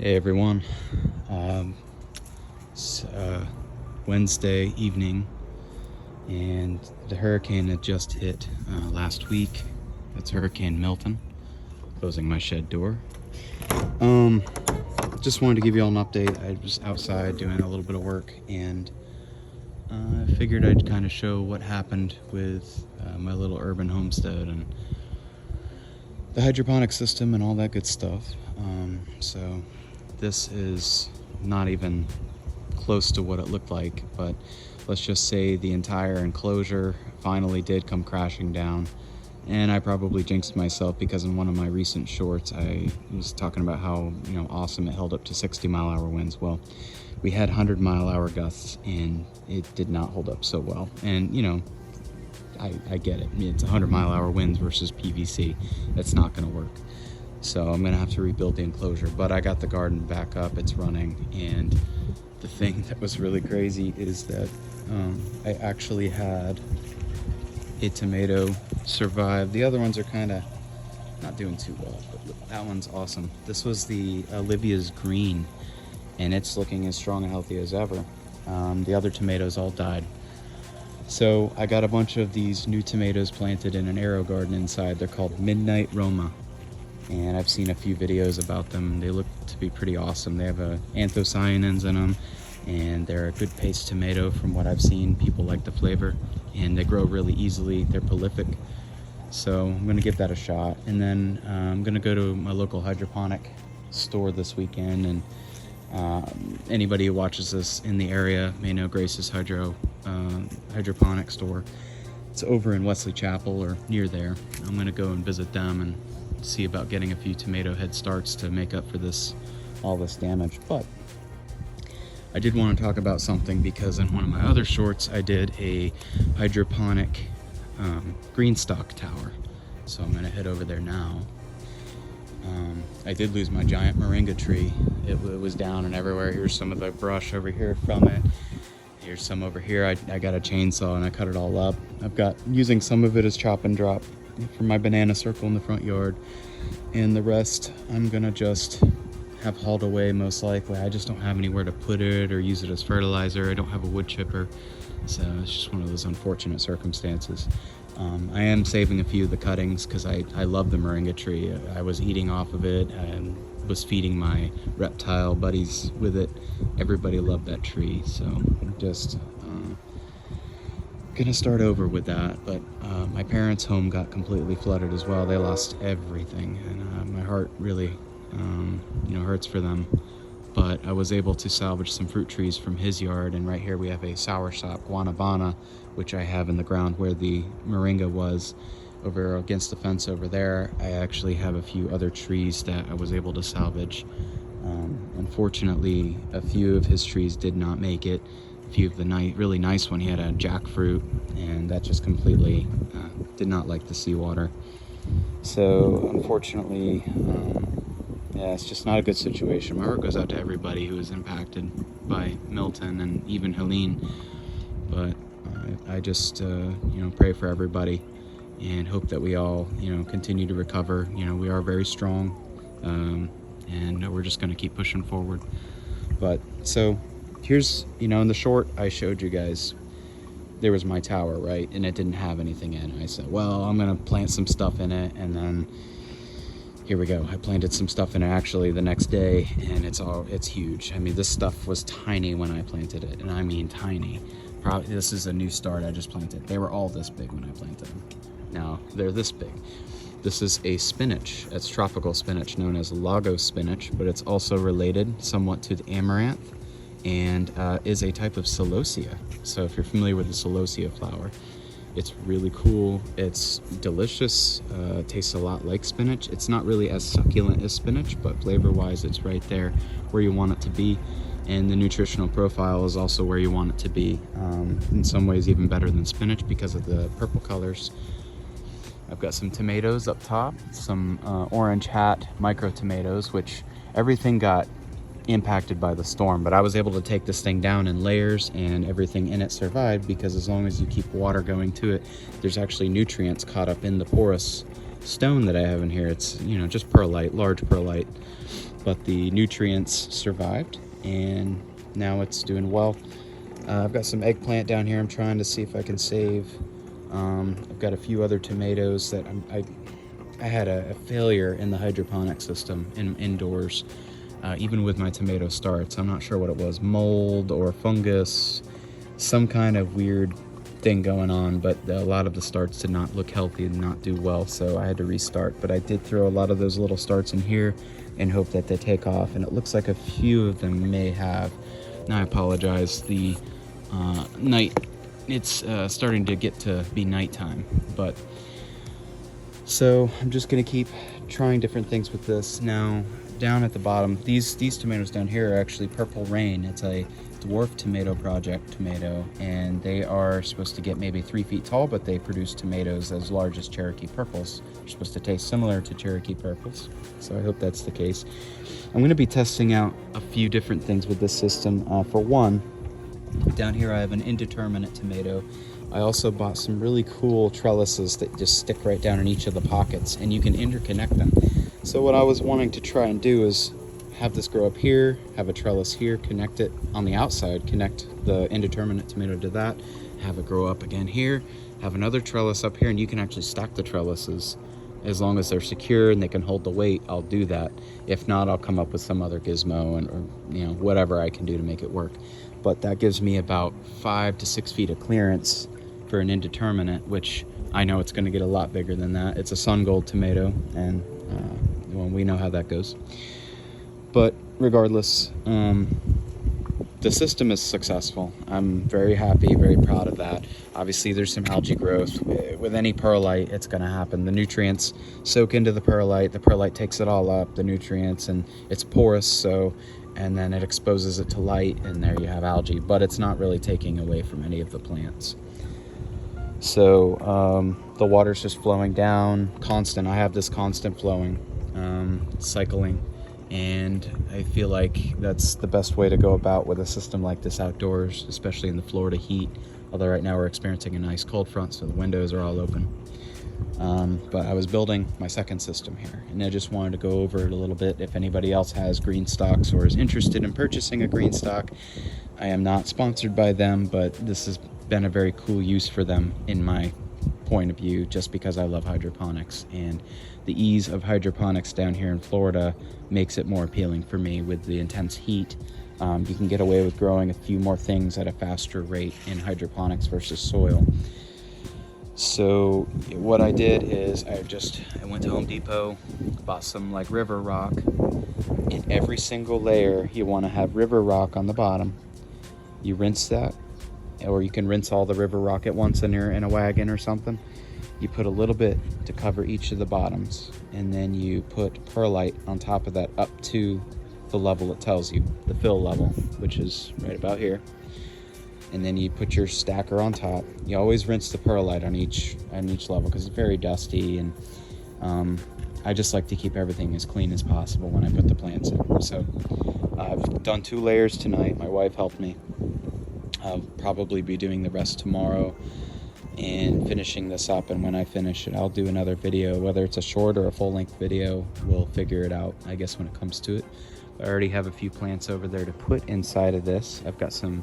Hey everyone, it's Wednesday evening and the hurricane had just hit last week. That's Hurricane Milton. Closing my shed door. Just wanted to give you all an update. I was outside doing a little bit of work and I figured I'd kind of show what happened with my little urban homestead and the hydroponic system and all that good stuff. So this is not even close to what it looked like, but let's just say the entire enclosure finally did come crashing down. And I probably jinxed myself because in one of my recent shorts I was talking about how awesome it held up to 60-mile-hour winds. Well, we had 100-mile-hour gusts and it did not hold up so well. And I get it. It's 100-mile-hour winds versus PVC. That's not going to work. So I'm going to have to rebuild the enclosure. But I got the garden back up. It's running. And the thing that was really crazy is that I actually had a tomato survive. The other ones are kind of not doing too well, but that one's awesome. This was the Olivia's Green, and it's looking as strong and healthy as ever. The other tomatoes all died. So I got a bunch of these new tomatoes planted in an aero garden inside. They're called Midnight Roma, and I've seen a few videos about them. They look to be pretty awesome. They have anthocyanins in them, and they're a good paste tomato from what I've seen. People like the flavor, and they grow really easily. They're prolific. So I'm gonna give that a shot. And then I'm gonna go to my local hydroponic store this weekend, and anybody who watches this in the area may know Grace's hydroponic store. It's over in Wesley Chapel or near there. I'm gonna go and visit them and see about getting a few tomato head starts to make up for all this damage. But I did want to talk about something because in one of my other shorts I did a hydroponic GreenStalk tower. So I'm gonna head over there now. I did lose my giant moringa tree. It was down and everywhere. Here's some of the brush over here from it. Here's some over here. I got a chainsaw and I cut it all up. I've got using some of it as chop and drop for my banana circle in the front yard, and the rest I'm gonna just have hauled away most likely. I just don't have anywhere to put it or use it as fertilizer. I don't have a wood chipper, so it's just one of those unfortunate circumstances. I am saving a few of the cuttings because I love the moringa tree. I was eating off of it and was feeding my reptile buddies with it. Everybody loved that tree, so I'm just gonna start over with that. But my parents' home got completely flooded as well. They lost everything, and my heart really hurts for them. But I was able to salvage some fruit trees from his yard, and right here we have a soursop guanabana, which I have in the ground where the moringa was. Over against the fence over there, I actually have a few other trees that I was able to salvage. Unfortunately, a few of his trees did not make it. A few of the really nice one, he had a jackfruit, and that just completely did not like the seawater. So unfortunately, yeah, it's just not a good situation. My heart goes out to everybody who was impacted by Milton and even Helene. But I just pray for everybody and hope that we all continue to recover. We are very strong, and we're just going to keep pushing forward. But so here's in the short I showed you guys, there was my tower, right, and it didn't have anything in it. I said, well, I'm going to plant some stuff in it, and then here we go. I planted some stuff in it actually the next day, and it's huge. I mean, this stuff was tiny when I planted it, and I mean tiny. Probably this is a new start I just planted. They were all this big when I planted them. Now they're this big. This is a spinach. It's tropical spinach known as Lagos spinach, but it's also related somewhat to the amaranth and is a type of celosia. So if you're familiar with the celosia flower, it's really cool. It's delicious. Tastes a lot like spinach. It's not really as succulent as spinach, but flavor-wise, it's right there where you want it to be. And the nutritional profile is also where you want it to be. In some ways, even better than spinach because of the purple colors. I've got some tomatoes up top, some orange hat micro tomatoes, which everything got impacted by the storm, but I was able to take this thing down in layers and everything in it survived because as long as you keep water going to it, there's actually nutrients caught up in the porous stone that I have in here. It's just perlite, large perlite, but the nutrients survived, and now it's doing well. I've got some eggplant down here I'm trying to see if I can save. I've got a few other tomatoes that I had a failure in the hydroponic system indoors, even with my tomato starts. I'm not sure what it was, mold or fungus, some kind of weird thing going on, but a lot of the starts did not look healthy and not do well, so I had to restart. But I did throw a lot of those little starts in here and hope that they take off, and it looks like a few of them may have. Now I apologize, the night, it's starting to get to be nighttime, but so I'm just gonna keep trying different things with this. Now down at the bottom, these tomatoes down here are actually Purple Rain. It's a dwarf tomato project tomato, and they are supposed to get maybe 3 feet tall, but they produce tomatoes as large as Cherokee Purples. They're supposed to taste similar to Cherokee Purples, so I hope that's the case. I'm going to be testing out a few different things with this system. For one, down here I have an indeterminate tomato. I also bought some really cool trellises that just stick right down in each of the pockets, and you can interconnect them. So what I was wanting to try and do is have this grow up here, have a trellis here, connect it on the outside, connect the indeterminate tomato to that, have it grow up again here, have another trellis up here, and you can actually stack the trellises as long as they're secure and they can hold the weight. I'll do that. If not, I'll come up with some other gizmo or whatever I can do to make it work. But that gives me about 5 to 6 feet of clearance for an indeterminate, which I know it's going to get a lot bigger than that. It's a sun gold tomato, and well, we know how that goes. But regardless, the system is successful. I'm very happy, very proud of that. Obviously, there's some algae growth. With any perlite, it's going to happen. The nutrients soak into the perlite takes it all up, the nutrients, and it's porous, and then it exposes it to light, and there you have algae. But it's not really taking away from any of the plants. So the water's just flowing down, constant. I have this constant flowing, cycling. And I feel like that's the best way to go about with a system like this outdoors, especially in the Florida heat. Although right now we're experiencing a nice cold front, so the windows are all open. But I was building my second system here, and I just wanted to go over it a little bit. If anybody else has GreenStalks or is interested in purchasing a GreenStalk, I am not sponsored by them, but this has been a very cool use for them in my point of view, just because I love hydroponics, and the ease of hydroponics down here in Florida makes it more appealing for me. With the intense heat, you can get away with growing a few more things at a faster rate in hydroponics versus soil. So what I did is I went to Home Depot, bought some like river rock. In every single layer you want to have river rock on the bottom. You rinse that, or you can rinse all the river rock at once in a wagon or something. You put a little bit to cover each of the bottoms, and then you put perlite on top of that up to the level it tells you, the fill level, which is right about here. And then you put your stacker on top. You always rinse the perlite on each level because it's very dusty, and I just like to keep everything as clean as possible when I put the plants in. So I've done 2 layers tonight. My wife helped me. I'll probably be doing the rest tomorrow and finishing this up, and when I finish it, I'll do another video. Whether it's a short or a full-length video, we'll figure it out, I guess, when it comes to it. I already have a few plants over there to put inside of this. I've got some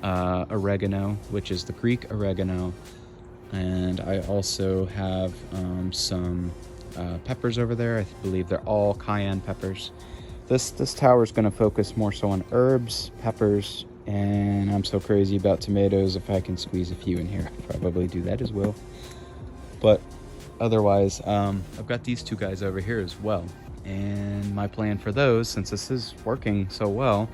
oregano, which is the Greek oregano, and I also have some peppers over there. I believe they're all cayenne peppers. This tower is going to focus more so on herbs, peppers, and I'm so crazy about tomatoes. If I can squeeze a few in here, I'll probably do that as well. But otherwise, I've got these 2 guys over here as well. And my plan for those, since this is working so well,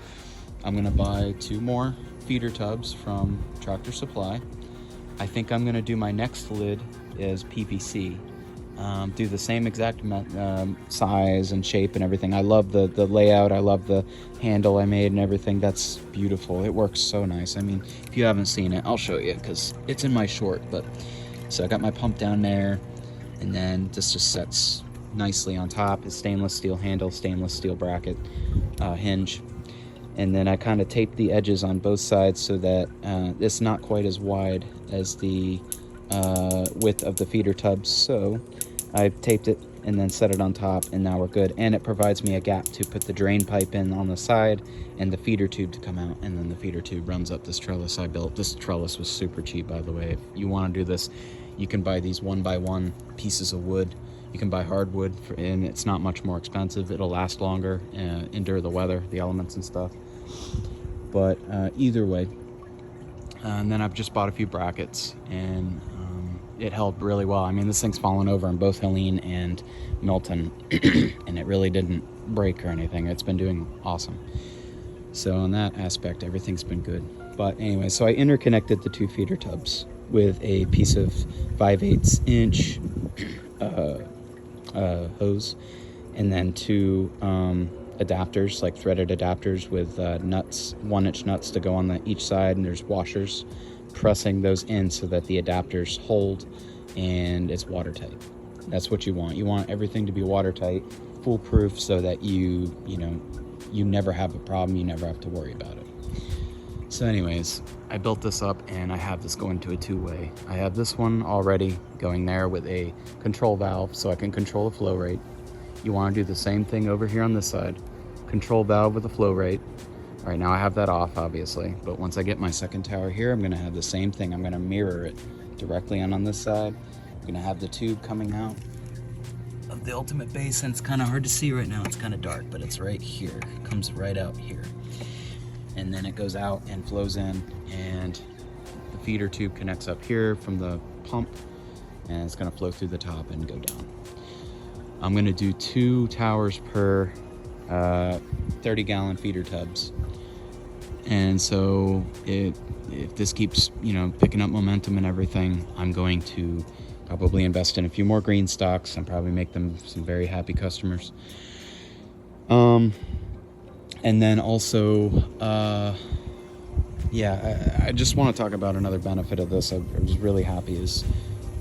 I'm gonna buy 2 more feeder tubs from Tractor Supply. I think I'm gonna do my next lid as PVC. Do the same exact size and shape and everything. I love the layout. I love the handle I made and everything. That's beautiful. It works so nice. I mean, if you haven't seen it, I'll show you because it's in my short. But so I got my pump down there, and then this just sets nicely on top. It's stainless steel handle, stainless steel bracket, hinge. And then I kind of taped the edges on both sides so that it's not quite as wide as the width of the feeder tubs. So I've taped it and then set it on top, and now we're good. And it provides me a gap to put the drain pipe in on the side and the feeder tube to come out, and then the feeder tube runs up this trellis I built. This trellis was super cheap, by the way. If you want to do this, you can buy these 1x1 pieces of wood. You can buy hardwood, and it's not much more expensive. It'll last longer, endure the weather, the elements and stuff. But either way, and then I've just bought a few brackets, and it held really well. I mean, this thing's fallen over in both Helene and Milton, and it really didn't break or anything. It's been doing awesome. So in that aspect, everything's been good. But anyway, so I interconnected the 2 feeder tubs with a piece of 5/8 inch hose, and then 2 adapters, like threaded adapters with nuts, 1-inch nuts to go on each side, and there's washers, pressing those in so that the adapters hold and it's watertight. That's what you want. You want everything to be watertight, foolproof, so that you never have a problem, you never have to worry about it. So anyways, I built this up, and I have this going to a 2-way. I have this one already going there with a control valve so I can control the flow rate. You want to do the same thing over here on this side. Control valve with the flow rate. Right now I have that off, obviously, but once I get my second tower here, I'm going to have the same thing. I'm going to mirror it directly on this side. I'm going to have the tube coming out of the ultimate base, and it's kind of hard to see right now. It's kind of dark, but it's right here. It comes right out here. And then it goes out and flows in, and the feeder tube connects up here from the pump, and it's going to flow through the top and go down. I'm going to do 2 towers per 30-gallon feeder tubs. And so if this keeps, picking up momentum and everything, I'm going to probably invest in a few more GreenStalks and probably make them some very happy customers. And then also, I just want to talk about another benefit of this. I was really happy is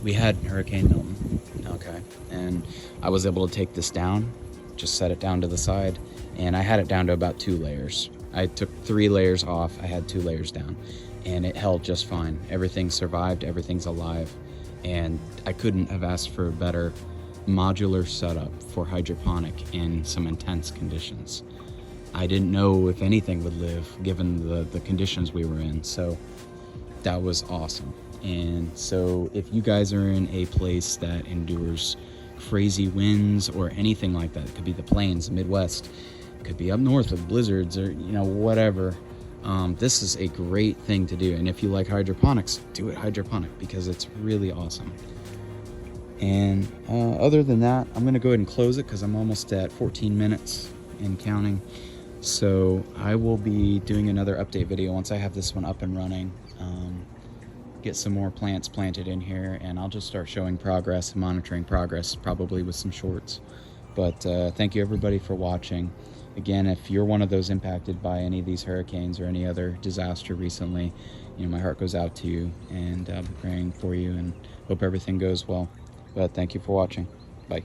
we had Hurricane Milton, okay, and I was able to take this down, just set it down to the side, and I had it down to about 2 layers. I took 3 layers off, I had 2 layers down, and it held just fine. Everything survived, everything's alive, and I couldn't have asked for a better modular setup for hydroponic in some intense conditions. I didn't know if anything would live given the conditions we were in, so that was awesome. And so if you guys are in a place that endures crazy winds or anything like that, it could be the plains, the Midwest, it could be up north with blizzards or whatever, this is a great thing to do. And if you like hydroponics, do it hydroponic, because it's really awesome. And other than that, I'm gonna go ahead and close it because I'm almost at 14 minutes and counting. So I will be doing another update video once I have this one up and running. Get some more plants planted in here, and I'll just start showing progress and monitoring progress, probably with some shorts. But thank you everybody for watching. Again, if you're one of those impacted by any of these hurricanes or any other disaster recently, my heart goes out to you, and I'll be praying for you and hope everything goes well. But thank you for watching. Bye.